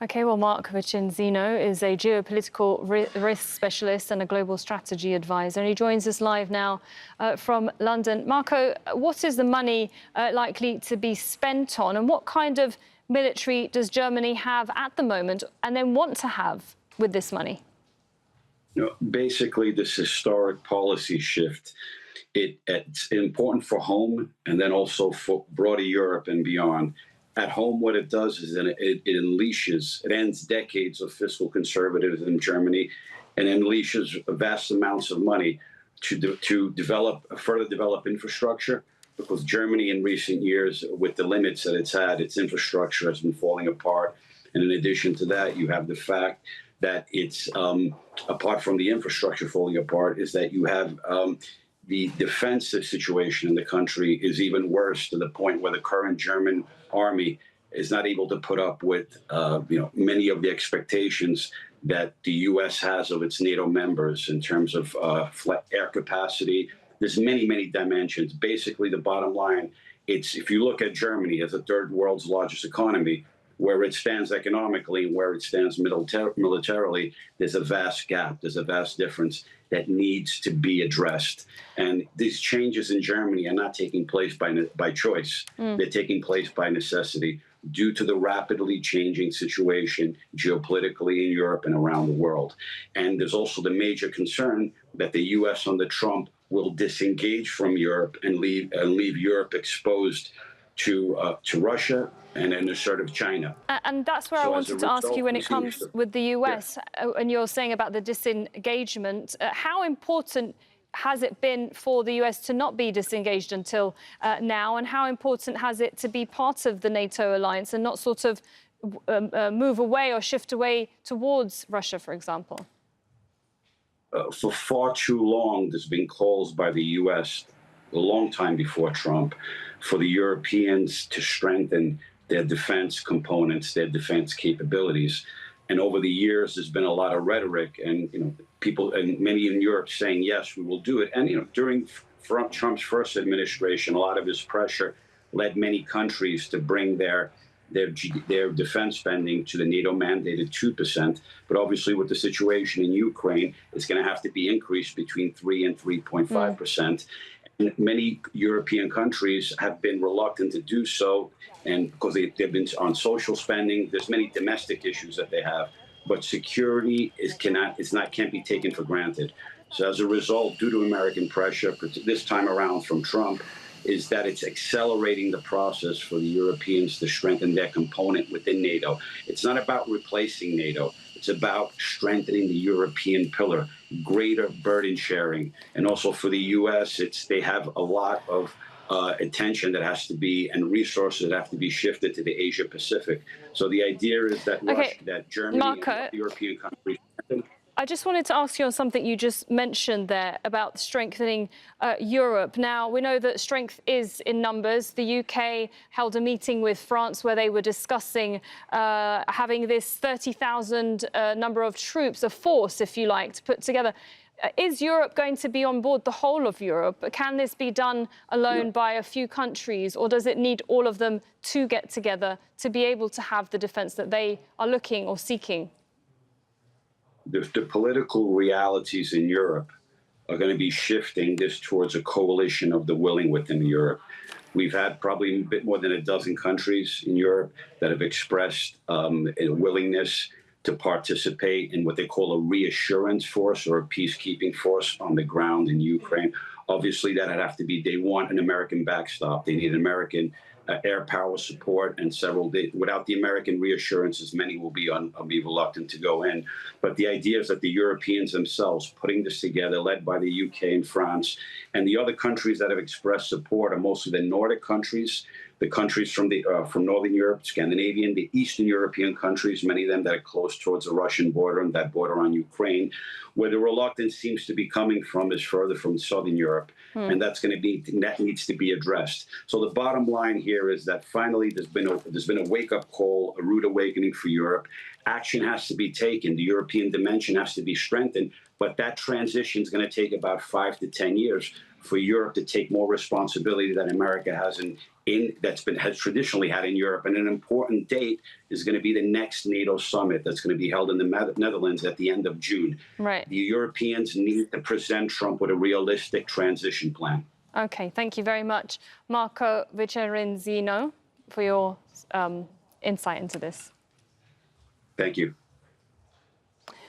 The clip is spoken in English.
Okay, well, Mark Vicenzino is a geopolitical risk specialist and a global strategy advisor, and he joins us live now from London. Marco, what is the money likely to be spent on, and what kind of military does Germany have at the moment and then want to have with this money? Basically, this historic policy shift, it's important for home and then also for broader Europe and beyond. At home, what it does is that it ends decades of fiscal conservatism in Germany and unleashes vast amounts of money to further develop infrastructure, because Germany in recent years, with the limits that it's had, its infrastructure has been falling apart. And in addition to that, you have the fact that it's, apart from the infrastructure falling apart, is that you have the defensive situation in the country is even worse, to the point where the current German army is not able to put up with many of the expectations that the U.S. has of its NATO members in terms of air capacity. There's many dimensions. Basically, the bottom line, if you look at Germany as the third world's largest economy, where it stands economically and where it stands militarily, there's a vast gap, there's a vast difference that needs to be addressed. And these changes in Germany are not taking place by choice. They're taking place by necessity due to the rapidly changing situation geopolitically in Europe and around the world. And there's also the major concern that the U.S. under Trump will disengage from Europe and leave Europe exposed to Russia and an assertive China. And that's where I wanted to ask you, when it comes with the US, and you're saying about the disengagement, how important has it been for the US to not be disengaged until now, and how important has it to be part of the NATO alliance and not sort of move away or shift away towards Russia, for example? For far too long, there's been calls by the US, a long time before Trump, for the Europeans to strengthen their defense components, their defense capabilities. And over the years, there's been a lot of rhetoric, and people, and many in Europe, saying, yes, we will do it. And during Trump's first administration, a lot of his pressure led many countries to bring their defense spending to the NATO mandated 2%. But obviously, with the situation in Ukraine, it's going to have to be increased between 3 and 3.5%. And many European countries have been reluctant to do so, and because they've been on social spending. There's many domestic issues that they have, but security can't be taken for granted. So as a result, due to American pressure, this time around from Trump, is that it's accelerating the process for the Europeans to strengthen their component within NATO. It's not about replacing NATO. It's about strengthening the European pillar, greater burden sharing. And also for the U.S., they have a lot of attention that has to be, and resources that have to be shifted to the Asia Pacific. So the idea is that that Germany Marco, and European countries. I just wanted to ask you on something you just mentioned there about strengthening Europe. Now, we know that strength is in numbers. The UK held a meeting with France where they were discussing having this 30,000 number of troops, a force, if you like, to put together. Is Europe going to be on board, the whole of Europe? Can this be done alone by a few countries, or does it need all of them to get together to be able to have the defence that they are looking or seeking? The political realities in Europe are going to be shifting this towards a coalition of the willing within Europe. We've had probably a bit more than a dozen countries in Europe that have expressed a willingness to participate in what they call a reassurance force or a peacekeeping force on the ground in Ukraine. Obviously, that'd have to be, they want an American backstop. They need an American air power support, and without the American reassurances, many will be reluctant to go in. But the idea is that the Europeans themselves putting this together, led by the UK and France, and the other countries that have expressed support are mostly the Nordic countries, the countries from Northern Europe, Scandinavian, the Eastern European countries, many of them that are close towards the Russian border and that border on Ukraine. Where the reluctance seems to be coming from is further from Southern Europe, and that needs to be addressed. So the bottom line here is that finally there's been a wake-up call, a rude awakening for Europe. Action has to be taken. The European dimension has to be strengthened, but that transition is going to take about 5 to 10 years for Europe to take more responsibility that America has traditionally had in Europe. And an important date is going to be the next NATO summit that's going to be held in the Netherlands at the end of June. Right. The Europeans need to present Trump with a realistic transition plan. Okay, thank you very much, Marco Vicenzino, for your insight into this. Thank you.